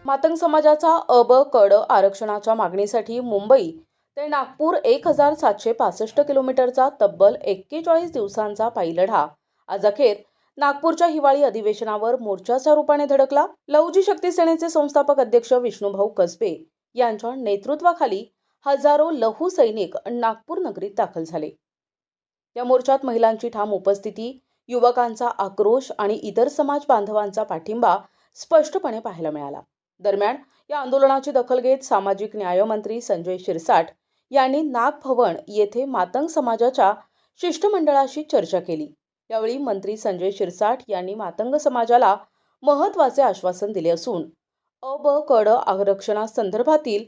मातंग समाजाचा अ, ब, क, ड आरक्षणाच्या मागणीसाठी मुंबई ते नागपूर 1765 किलोमीटरचा तब्बल 41 दिवसांचा पायी लढा आज अखेर नागपूरच्या हिवाळी अधिवेशनावर मोर्चाच्या रूपाने धडकला. लहुजी शक्ती सेनेचे संस्थापक अध्यक्ष विष्णुभाऊ कसबे यांच्या नेतृत्वाखाली हजारो लहू सैनिक नागपूर नगरीत दाखल झाले. या मोर्चात महिलांची ठाम उपस्थिती, युवकांचा आक्रोश आणि इतर समाज बांधवांचा पाठिंबा स्पष्टपणे पाहायला मिळाला. दरम्यान या आंदोलनाची दखल घेत सामाजिक न्याय मंत्री संजय शिरसाट यांनी नागभवन येथे मातंग समाजाच्या शिष्टमंडळाशी चर्चा केली. यावेळी मंत्री संजय शिरसाट यांनी मातंग समाजाला महत्त्वाचे आश्वासन दिले असून अ, ब, क, ड आरक्षणासंदर्भातील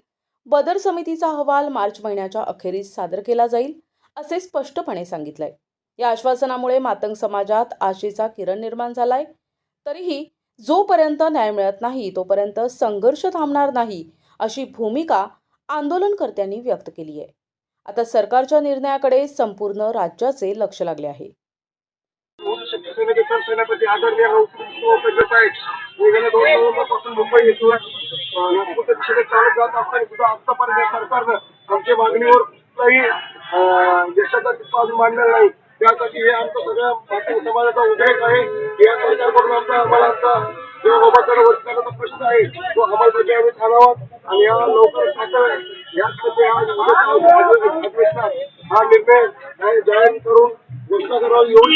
बदर समितीचा अहवाल मार्च महिन्याच्या अखेरीस सादर केला जाईल असे स्पष्टपणे सांगितलंय. या आश्वासनामुळे मातंग समाजात आशेचा किरण निर्माण झालाय. तरीही जोपर्यंत न्याय मिळत नाही तोपर्यंत संघर्ष थांबणार नाही अशी भूमिका आंदोलनकर्त्यांनी व्यक्त केली आहे. आता सरकारच्या निर्णयाकडे संपूर्ण राज्याचे लक्ष लागले आहे. सेनापती आदरणीय गेल्या 2 नोव्हेंबरपासून मुंबई येथून नागपूरच्या दिशेने चालत जात असताना सुद्धा आतापर्यंत सरकारनं आमच्या मागणीवर कुठलाही देशाचा अजून मांडलेला नाही. त्यासाठी हे आमचं सगळं मातंग समाजाचा उद्रेक आहे. या सरकारकडून आम्हाला जो बाबाकडे वर्षाचा प्रश्न आहे तो अंमलबजावणी करावा आणि या लवकरच हा निर्णय जाहीर करून घोषणा करावी एवढी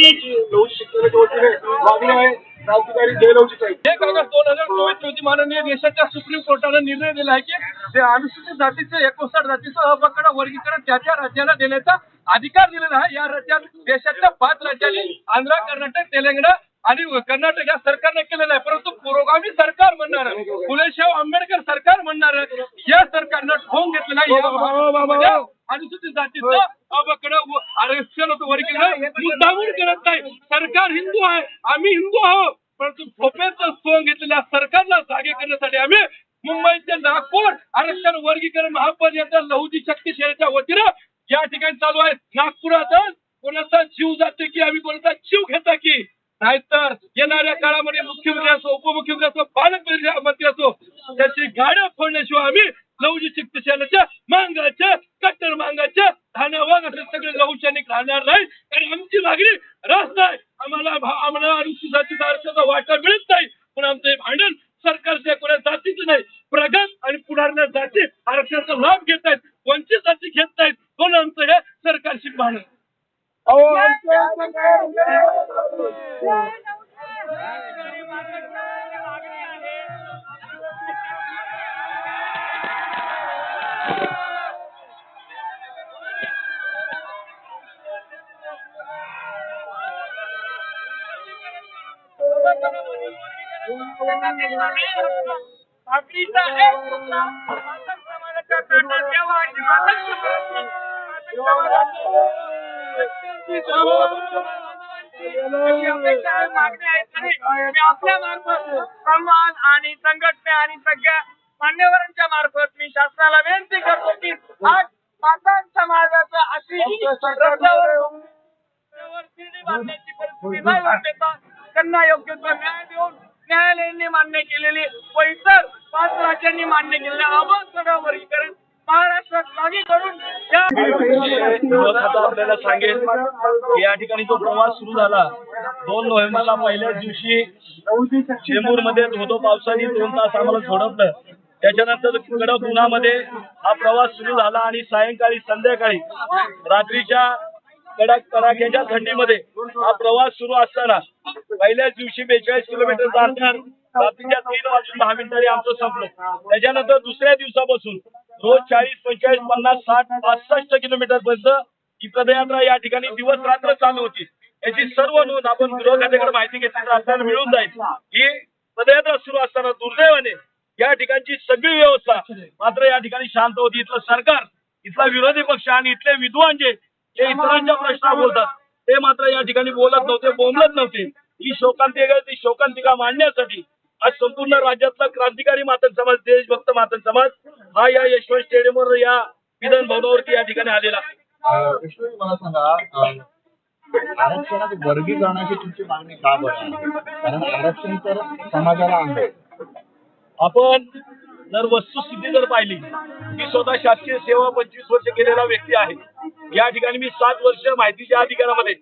लहुजी शिक्षणाच्या वतीने मागणी आहे. क्रांतिकारी जय लहुजी साहेब. 1 ऑगस्ट 2024 रोजी माननीय देशाच्या सुप्रीम कोर्टाने निर्णय दिला आहे की ते अनुसूचित जातीचे 59 जातीचं अ-ब-क-ड वर्गीकरण त्या राज्याला देण्याचा अधिकार दिलेला आहे. या राज्यात देशाच्या 5 राज्यांनी आंध्र, कर्नाटक, तेलंगणा आणि कर्नाटक या सरकारने केलेलं आहे. परंतु पुरोगामी सरकार म्हणणार, फुलेशाह आंबेडकर सरकार म्हणणार या सरकारनं ठोंग घेतलेला आहे. अनुसूचित जातीचं अ-ब-क-ड आरक्षण वर्गीकरण मुद्दामून करत नाही. सरकार हिंदू आहे, आम्ही हिंदू आहोत, परंतु ठोप्याचं सोंग घेतलेल्या सरकारला जागे करण्यासाठी आम्ही मुंबईचे नागपूर आरक्षण वर्गीकरण महापर्यंत लहुजी शक्ती सेनेच्या वतीनं या ठिकाणी चालू आहे. नागपुरात कोणाचा जीव जातो की आम्ही कोणाचा जीव घेता की नाहीतर येणाऱ्या काळामध्ये मुख्यमंत्री असो, उपमुख्यमंत्री असो, पालकमंत्री असो त्याची गाड्या फोडण्याशिवाय आम्ही लहुजी शक्ती सेनेच्या मांगाच्या कट्टर मांगाच्या धान्यावर असे सगळे लहू सैनिक राहणार नाही. कारण आमची मागणी रास्त आहे. आम्हाला अनुसूचित जातीचा आरक्षणाचा वाटा मिळत नाही. पण आमचं हे भांडण सरकारच्या कोणा जातीचं नाही. प्रगत आणि पुढारल्या जाती आरक्षणाचा लाभ घेत आहेत, वंचित जाती घेत नाहीत. म्हणून आमचं हे सरकारशी भांडण. आपल्या मार्फत समाज आणि संघटना आणि सगळ्या मान्यवरांच्या मार्फत मी शासनाला विनंती करतो की आज मातंग समाजाचा अशी रस्त्यावर बांधण्याची परिस्थिती नाही होऊ देता त्यांना योग्य तो न्याय देऊन न्यायालयाने मान्य केलेली व इतर 5 राज्यांनी मान्य केलेल्या अ-ब-क-ड वर्गीकरण महाराष्ट्रात लागू करून आपल्याला सांगेल की या ठिकाणी जो प्रवास सुरू झाला 2 नोव्हेंबरला पहिल्याच दिवशी चेंबूरमध्ये धोधो पावसाने 2 तास आम्हाला झोडपलं. त्याच्यानंतर कडक उन्हामध्ये हा प्रवास सुरू झाला आणि सायंकाळी संध्याकाळी रात्रीच्या कडक कडाक्याच्या थंडीमध्ये हा प्रवास सुरू असताना पहिल्याच दिवशी 42 किलोमीटरचा अंतर रात्रीच्या 3 वाजून 10 मिनिटांनी आमचं संपलं. त्याच्यानंतर दुसऱ्या दिवसापासून रोज 40, 45, 50, 60, 65 किलोमीटर पर्यंत ही पदयात्रा या ठिकाणी दिवस रात्र चालू होती. याची सर्व नोंद आपण गृह खात्याकडे माहिती घेतली तर आपल्याला मिळून जाईल की पदयात्रा सुरू असताना दुर्दैवाने या ठिकाणची सगळी व्यवस्था मात्र या ठिकाणी शांत होती. इथलं सरकार, इथला विरोधी पक्ष आणि इथले विद्वान जे इतरांच्या प्रश्नावर बोलतात ते मात्र या ठिकाणी बोलत नव्हते, बोंबलत नव्हते. ही शोकांतिका मांडण्यासाठी आज संपूर्ण राज्यातला क्रांतिकारी मातंग समाज, देशभक्त मातंग समाज हा या यशवंत स्टेडियमवर या विधान भवनावरती या ठिकाणी आलेला. विष्णू मला सांगा, आरक्षणात वर्गीकरणाची तुमची मागणी का बरं आहे? कारण आरक्षण तर समाजाला आहे. आपण जर वस्तुस्थिती जर पाहिली, मी स्वतः शासकीय सेवा 25 वर्ष केलेला व्यक्ती आहे. या ठिकाणी मी 7 वर्ष माहितीच्या अधिकारामध्ये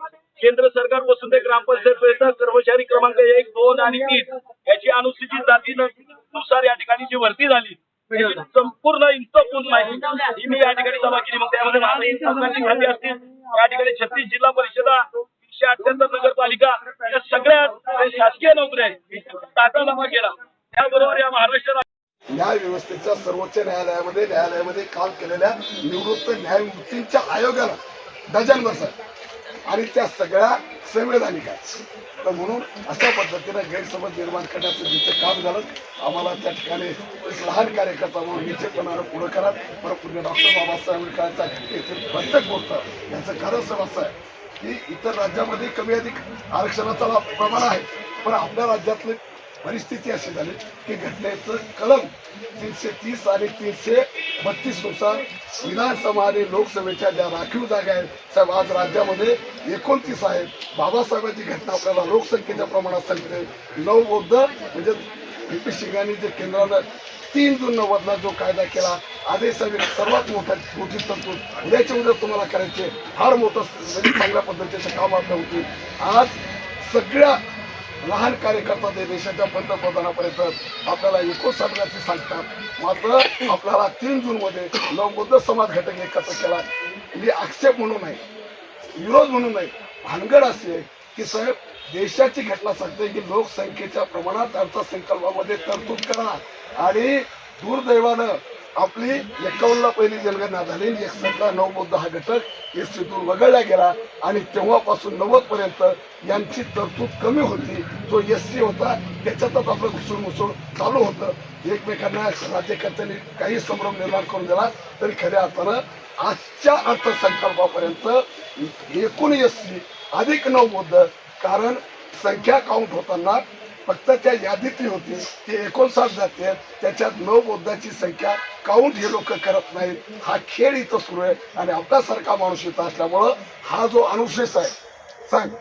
केंद्र सरकारपासून ते ग्रामपंचायतपर्यंत कर्मचारी क्रमांक 1, 2 आणि 3 याची अनुसूचित जातीनुसार या ठिकाणी जी भरती झाली त्याची संपूर्ण इंचपूर्ण माहिती ही मी या ठिकाणी जमा केली. मग त्यामध्ये महाराष्ट्र खाती असतील, या ठिकाणी 36 जिल्हा परिषदा, 378 नगरपालिका, या सगळ्या शासकीय नोकऱ्या आहेत टाटा जमा केला. त्याबरोबर या महाराष्ट्र न्याय व्यवस्थेच्या सर्वोच्च न्यायालयामध्ये काम केलेल्या निवृत्त न्यायमूर्तींच्या आयोगाला डझनभर साहेब आणि त्या सगळ्या संवैधानिक आहेत. तर म्हणून अशा पद्धतीनं गैरसमज निर्माण करण्याचं जिथे काम झालं, आम्हाला त्या ठिकाणी एक लहान कार्यकर्ता म्हणून निश्चितपणानं पुढं करा. परंतु डॉक्टर बाबासाहेब आंबेडकरांच्या येथील प्रत्येक गोष्ट याचं कारण असं आहे की इतर राज्यामध्ये कमी अधिक आरक्षणाचा प्रमाण आहे, पण आपल्या राज्यातले परिस्थिती अशी झाली की घटनेचं कलम 330 आणि 332 नुसार विधानसभा आणि लोकसभेच्या ज्या राखीव जागा आहेत साहेब, आज राज्यामध्ये 29 आहेत. बाबासाहेबांची घटना आपल्याला लोकसंख्येच्या प्रमाणात सांगते. 9 बौद्ध म्हणजे व्ही.पी. सिंगांनी जे केंद्रानं 3 जून 90ला जो कायदा केला, आदेशाने सर्वात मोठी तरतूद उद्याच्या उद्या तुम्हाला करायचे फार मोठं म्हणजे चांगल्या पद्धतीचं काम आपलं होती. आज सगळ्या लहान कार्यकर्ता ते देशाच्या पंतप्रधानापर्यंत आपल्याला 59 सांगतात. मात्र आपल्याला 3 जूनमध्ये बौद्ध समाज घटक एकत्र केला. म्हणजे आक्षेप म्हणून नाही, विरोध म्हणून नाही, भानगड अशी आहे की साहेब देशाची घटना सांगते की लोकसंख्येच्या प्रमाणात अर्थसंकल्पामध्ये तरतूद करा. आणि दुर्दैवानं आपली 51ला पहिली जनगणना झाली, 61ला नवबौद्ध हा घटक एसटीतून वगळला गेला आणि तेव्हापासून 90 पर्यंत यांची तरतूद कमी होती. जो एसटी होता त्याच्यातच आपलं घुसून चालू होतं. एकमेकांना राज्यकर्त्यांनी काही संभ्रम निर्माण करून दिला, तरी खऱ्या अर्थानं आजच्या अर्थसंकल्पापर्यंत एकूण एसटी अधिक नवबौद्ध, कारण संख्या काउंट होताना फक्त त्या यादीतली होती ती 59 जाती आहेत, त्याच्यात नवबौद्धाची संख्या काउंट हे लोक करत नाहीत. हा खेळ इथं सुरू आहे आणि आपल्यासारखा माणूस इथं असल्यामुळं हा जो अनुशेष आहे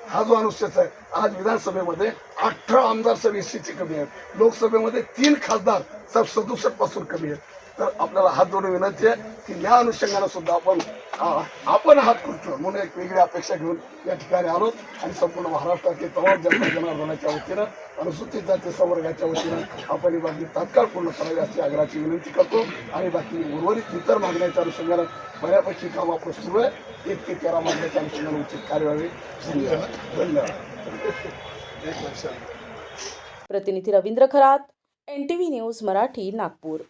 हा जो अनुशेष आहे, आज विधानसभेमध्ये 18 आमदार सब एससीचे कमी आहेत, लोकसभेमध्ये 3 खासदार सब 67 पासून कमी आहेत. तर आपल्याला हात जोडून विनंती आहे की या अनुषंगाने सुद्धा आपण हात करतो म्हणून एक वेगळी अपेक्षा घेऊन या ठिकाणी आलो आणि संपूर्ण महाराष्ट्रातील तमाम जनता जनार्दनाच्या वतीनं अनुसूचित जाती संवर्गाच्या वतीनं आपण ही बातमी तात्काळ पूर्ण करावी अशी आग्रहाची विनंती करतो. आणि बाकी उर्वरित इतर मागण्याच्या अनुषंगानं बऱ्यापैकी काम आपलं सुरू आहे. 1 ते 13 मागण्याच्या अनुषंगाने उचित कार्यवाही. धन्यवाद. प्रतिनिधी रवींद्र खरात, NTV न्यूज मराठी, नागपूर.